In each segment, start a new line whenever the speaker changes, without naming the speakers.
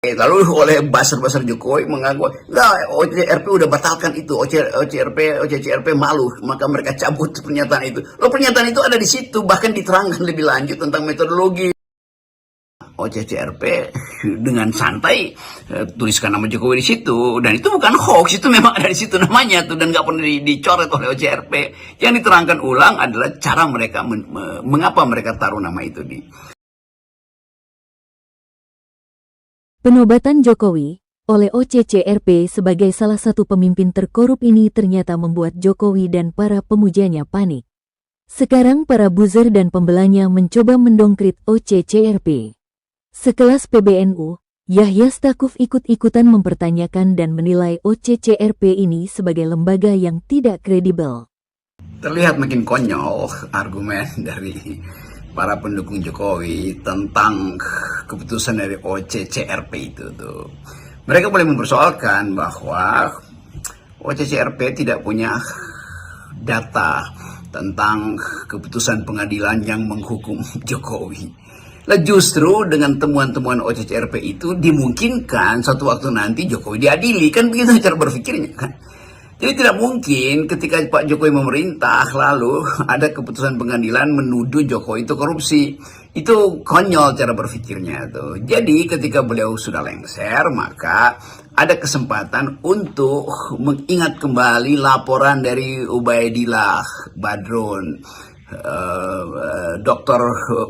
Lalu oleh buzzer-buzzer Jokowi mengaku, enggak, OCRP udah batalkan itu, OCCRP malu, maka mereka cabut pernyataan itu. Loh, pernyataan itu ada di situ, bahkan diterangkan lebih lanjut tentang metodologi. OCCRP dengan santai tuliskan nama Jokowi di situ, dan itu bukan hoax, itu memang ada di situ namanya tuh, dan nggak pernah dicoret oleh OCRP. Yang diterangkan ulang adalah cara mereka mengapa mereka taruh nama itu di.
Penobatan Jokowi oleh OCCRP sebagai salah satu pemimpin terkorup ini ternyata membuat Jokowi dan para pemujanya panik. Sekarang para buzzer dan pembelanya mencoba mendongkrit OCCRP. Sekelas PBNU, Yahya Stakuf ikut-ikutan mempertanyakan dan menilai OCCRP ini sebagai lembaga yang tidak kredibel.
Terlihat makin konyol argumen dari para pendukung Jokowi tentang keputusan dari OCCRP itu tuh. Mereka boleh mempersoalkan bahwa OCCRP tidak punya data tentang keputusan pengadilan yang menghukum Jokowi. Lah justru dengan temuan-temuan OCCRP itu dimungkinkan suatu waktu nanti Jokowi diadili, kan begitu cara berpikirnya kan. Jadi tidak mungkin ketika Pak Jokowi memerintah lalu ada keputusan pengadilan menuduh Jokowi itu korupsi. Itu konyol cara berpikirnya tuh. Jadi ketika beliau sudah lengser, maka ada kesempatan untuk mengingat kembali laporan dari Ubaidillah Badrun. Dr.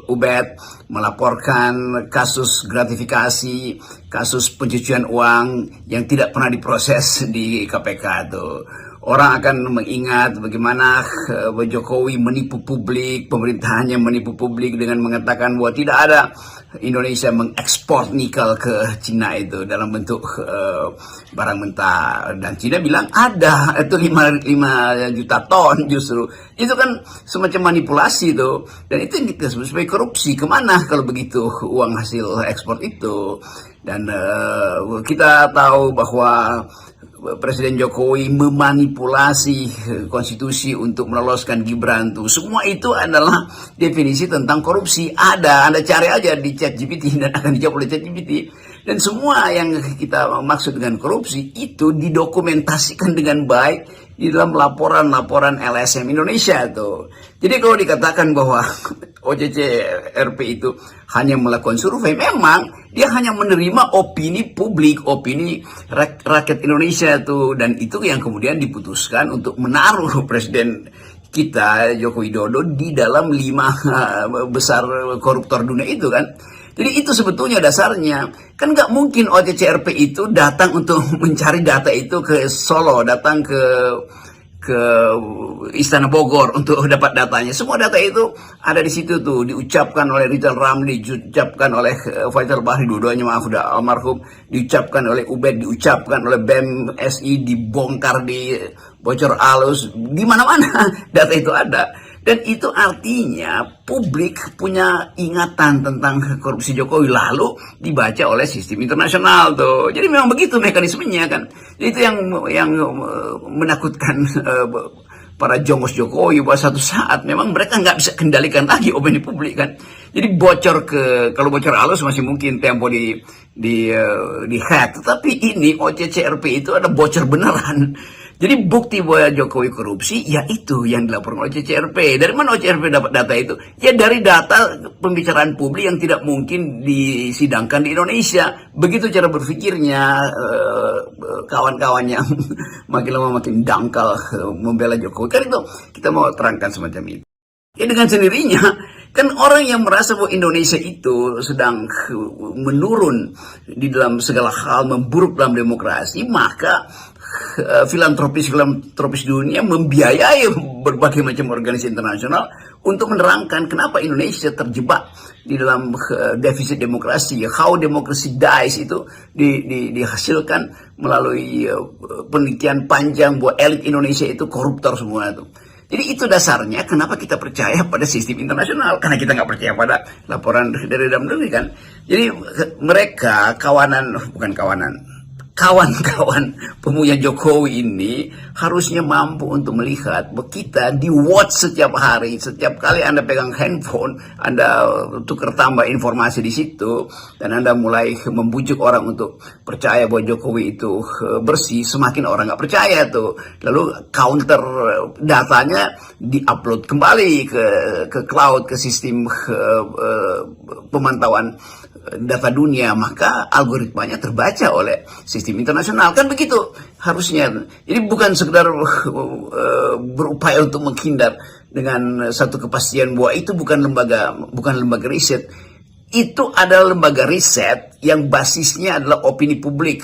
Ubed melaporkan kasus gratifikasi, kasus pencucian uang yang tidak pernah diproses di KPK tuh. Orang akan mengingat bagaimana Jokowi menipu publik, pemerintahannya menipu publik dengan mengatakan bahwa tidak ada Indonesia mengekspor nikel ke Cina itu dalam bentuk barang mentah, dan Cina bilang ada itu 5 juta ton justru. Itu kan semacam manipulasi itu, dan itu yang kita sebut sebagai korupsi. Kemana kalau begitu uang hasil ekspor itu? Dan kita tahu bahwa Presiden Jokowi memanipulasi konstitusi untuk meloloskan Gibran tuh. Semua itu adalah definisi tentang korupsi. Anda cari aja di ChatGPT dan akan dijawab oleh ChatGPT. Dan semua yang kita maksud dengan korupsi itu didokumentasikan dengan baik di dalam laporan-laporan LSM Indonesia tuh. Jadi kalau dikatakan bahwa OCCRP itu hanya melakukan survei, memang dia hanya menerima opini publik, opini rakyat Indonesia tuh, dan itu yang kemudian diputuskan untuk menaruh Presiden kita Joko Widodo di dalam 5 besar koruptor dunia itu kan. Jadi itu sebetulnya dasarnya. Kan nggak mungkin OCCRP itu datang untuk mencari data itu ke Solo, datang ke Istana Bogor untuk dapat datanya. Semua data itu ada di situ tuh, diucapkan oleh Rizal Ramli, diucapkan oleh Faisal Bahri, dua-duanya maaf udah almarhum, diucapkan oleh Ubed, diucapkan oleh BEM SI, dibongkar di bocor alus, di mana-mana data itu ada. Dan itu artinya publik punya ingatan tentang korupsi Jokowi lalu dibaca oleh sistem internasional tuh. Jadi memang begitu mekanismenya kan. Jadi itu yang menakutkan para jongos Jokowi, bahwa satu saat memang mereka nggak bisa kendalikan lagi opini publik kan. Jadi bocor kalau bocor halus masih mungkin Tempo di hack, tetapi ini OCCRP itu ada bocor beneran. Jadi bukti bahwa Jokowi korupsi, ya itu yang dilaporkan oleh OCCRP. Dari mana OCCRP dapat data itu? Ya dari data pembicaraan publik yang tidak mungkin disidangkan di Indonesia. Begitu cara berpikirnya kawan-kawannya makin lama makin dangkal membela Jokowi. Kan itu kita mau terangkan semacam itu. Ya dengan sendirinya, kan orang yang merasa bahwa Indonesia itu sedang menurun di dalam segala hal, memburuk dalam demokrasi, maka filantropis dunia membiayai berbagai macam organisasi internasional untuk menerangkan kenapa Indonesia terjebak di dalam defisit demokrasi. How democracy dies itu dihasilkan melalui penelitian panjang bahwa elit Indonesia itu koruptor semua itu. Jadi itu dasarnya kenapa kita percaya pada sistem internasional, karena kita nggak percaya pada laporan dari dalam negeri kan. Jadi mereka kawan-kawan pemuja Jokowi ini harusnya mampu untuk melihat bahwa kita di watch setiap hari, setiap kali Anda pegang handphone, Anda tukar tambah informasi di situ, dan Anda mulai membujuk orang untuk percaya bahwa Jokowi itu bersih, semakin orang nggak percaya tuh. Lalu counter datanya diupload kembali ke cloud, ke sistem pemantauan data dunia, maka algoritmanya terbaca oleh sistem internasional. Kan begitu harusnya. Jadi bukan sekedar berupaya untuk menghindar dengan satu kepastian bahwa itu bukan lembaga riset. Itu adalah lembaga riset yang basisnya adalah opini publik.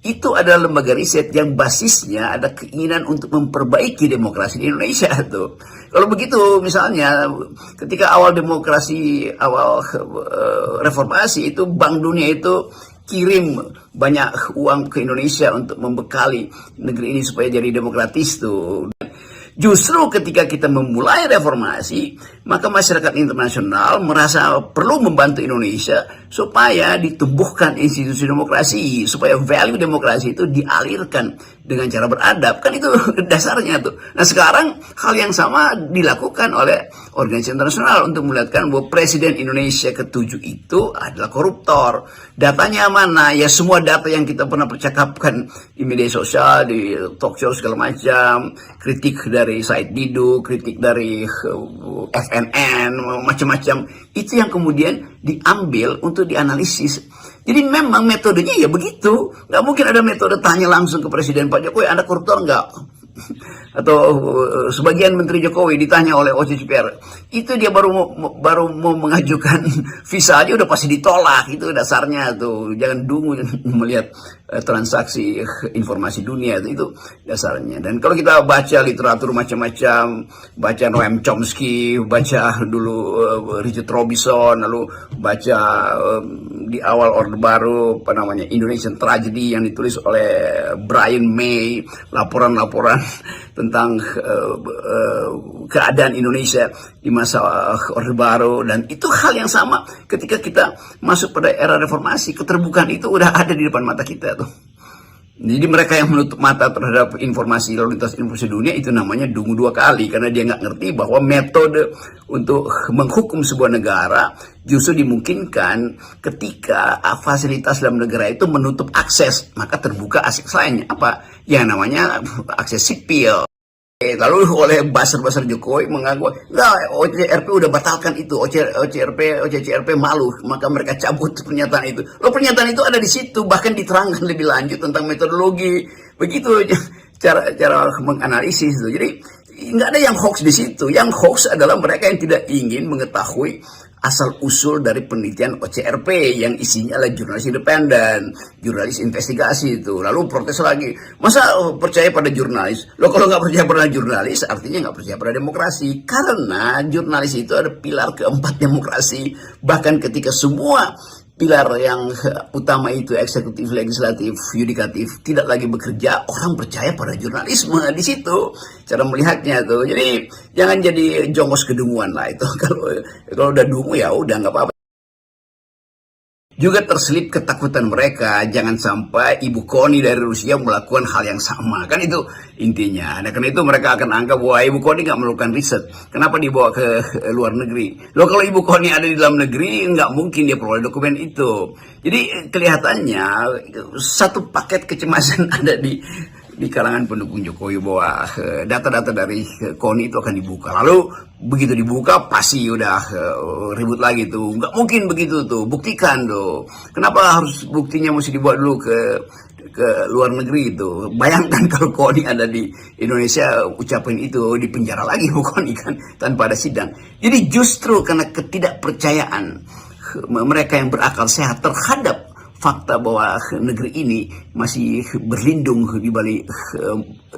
Itu adalah lembaga riset yang basisnya ada keinginan untuk memperbaiki demokrasi di Indonesia tuh. Kalau begitu misalnya ketika awal demokrasi, awal reformasi itu Bank Dunia itu kirim banyak uang ke Indonesia untuk membekali negeri ini supaya jadi demokratis tuh. Justru ketika kita memulai reformasi, maka masyarakat internasional merasa perlu membantu Indonesia supaya ditumbuhkan institusi demokrasi, supaya value demokrasi itu dialirkan dengan cara beradab. Kan itu dasarnya tuh. Nah sekarang hal yang sama dilakukan oleh organisasi internasional untuk melihatkan bahwa Presiden Indonesia ke-7 itu adalah koruptor. Datanya mana? Ya semua data yang kita pernah percakapkan di media sosial, di talk show segala macam, kritik dari Said Didu, kritik dari FNN, macam-macam, itu yang kemudian diambil untuk dianalisis. Jadi memang metodenya ya begitu. Nggak mungkin ada metode tanya langsung ke Presiden Pak Jokowi, Anda koruptor nggak? Atau sebagian Menteri Jokowi ditanya oleh OCCPR, itu dia baru mau mengajukan visa aja udah pasti ditolak. Itu dasarnya tuh, jangan dungu melihat transaksi informasi dunia, itu dasarnya. Dan kalau kita baca literatur macam-macam, baca Noam Chomsky, baca dulu Richard Robinson, lalu baca di awal Orde Baru Indonesian Tragedy yang ditulis oleh Brian May, laporan-laporan tentang keadaan Indonesia di masa Orde Baru. Dan itu hal yang sama ketika kita masuk pada era reformasi, keterbukaan itu udah ada di depan mata kita tuh. Jadi mereka yang menutup mata terhadap informasi lalu lintas informasi dunia itu namanya dungu dua kali, karena dia nggak ngerti bahwa metode untuk menghukum sebuah negara justru dimungkinkan ketika fasilitas dalam negara itu menutup akses, maka terbuka akses lainnya, apa yang namanya akses sipil. Lalu oleh buzzer-buzzer Jokowi mengaku, enggak, OCRP udah batalkan itu, OCCRP malu, maka mereka cabut pernyataan itu. Loh, pernyataan itu ada di situ, bahkan diterangkan lebih lanjut tentang metodologi. Begitu cara menganalisis itu. Jadi nggak ada yang hoax di situ. Yang hoax adalah mereka yang tidak ingin mengetahui asal-usul dari penelitian OCRP yang isinya adalah jurnalis independen, jurnalis investigasi itu. Lalu protes lagi, masa percaya pada jurnalis? Loh, kalau nggak percaya pada jurnalis, artinya nggak percaya pada demokrasi. Karena jurnalis itu ada pilar keempat demokrasi. Bahkan ketika semua pilar yang utama itu eksekutif, legislatif, yudikatif tidak lagi bekerja, orang percaya pada jurnalisme. Di situ cara melihatnya tuh. Jadi jangan jadi jongos kedunguan lah itu. Kalau udah dungu ya udah nggak apa-apa. Juga terselip ketakutan mereka, jangan sampai Ibu Koni dari Rusia melakukan hal yang sama. Kan itu intinya. Nah, karena itu mereka akan anggap bahwa Ibu Koni nggak melakukan riset. Kenapa dibawa ke luar negeri? Loh, kalau Ibu Koni ada di dalam negeri, nggak mungkin dia peroleh dokumen itu. Jadi kelihatannya satu paket kecemasan ada di kalangan pendukung Jokowi bahwa data-data dari KONI itu akan dibuka. Lalu begitu dibuka pasti udah ribut lagi tuh. Nggak mungkin begitu tuh, buktikan tuh. Kenapa harus buktinya mesti dibuat dulu ke luar negeri itu? Bayangkan kalau KONI ada di Indonesia, ucapan itu di penjara lagi KONI kan tanpa ada sidang. Jadi justru karena ketidakpercayaan mereka yang berakal sehat terhadap fakta bahwa negeri ini masih berlindung di balik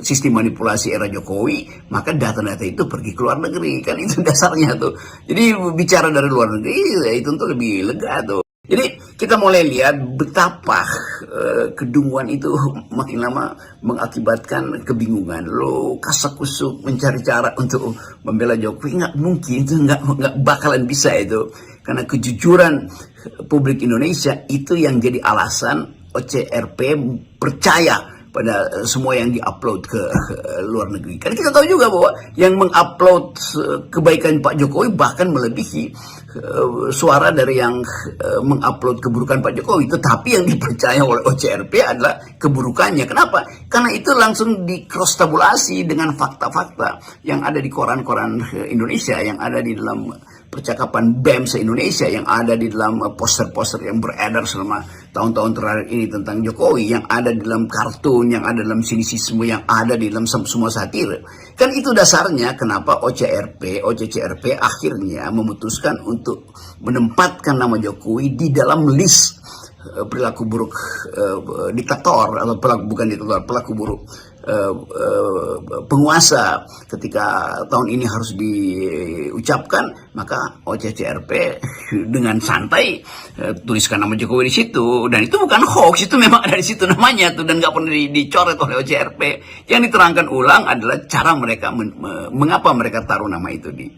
sistem manipulasi era Jokowi, maka data-data itu pergi ke luar negeri. Kan itu dasarnya tuh. Jadi bicara dari luar negeri ya itu untuk lebih lega tuh. Jadi kita mulai lihat betapa kedunguan itu makin lama mengakibatkan kebingungan. Lo kasak-kusuk mencari cara untuk membela Jokowi, nggak mungkin, itu nggak bakalan bisa itu. Karena kejujuran publik Indonesia itu yang jadi alasan OCRP percaya pada semua yang diupload ke luar negeri. Karena kita tahu juga bahwa yang mengupload kebaikan Pak Jokowi bahkan melebihi suara dari yang mengupload keburukan Pak Jokowi. Tetapi yang dipercaya oleh OCRP adalah keburukannya. Kenapa? Karena itu langsung di cross tabulasi dengan fakta-fakta yang ada di koran-koran Indonesia, yang ada di dalam percakapan BEM se-Indonesia, yang ada di dalam poster-poster yang beredar selama tahun-tahun terakhir ini tentang Jokowi, yang ada di dalam kartun, yang ada dalam sinisisme, yang ada di dalam semua satir. Kan itu dasarnya kenapa OCCRP akhirnya memutuskan untuk menempatkan nama Jokowi di dalam list perilaku buruk diktator, atau pelaku buruk penguasa. Ketika tahun ini harus diucapkan, maka OCCRP dengan santai tuliskan nama Jokowi di situ, dan itu bukan hoax, itu memang ada di situ namanya tuh, dan nggak pernah dicoret oleh OCCRP. Yang diterangkan ulang adalah cara mereka mengapa mereka taruh nama itu di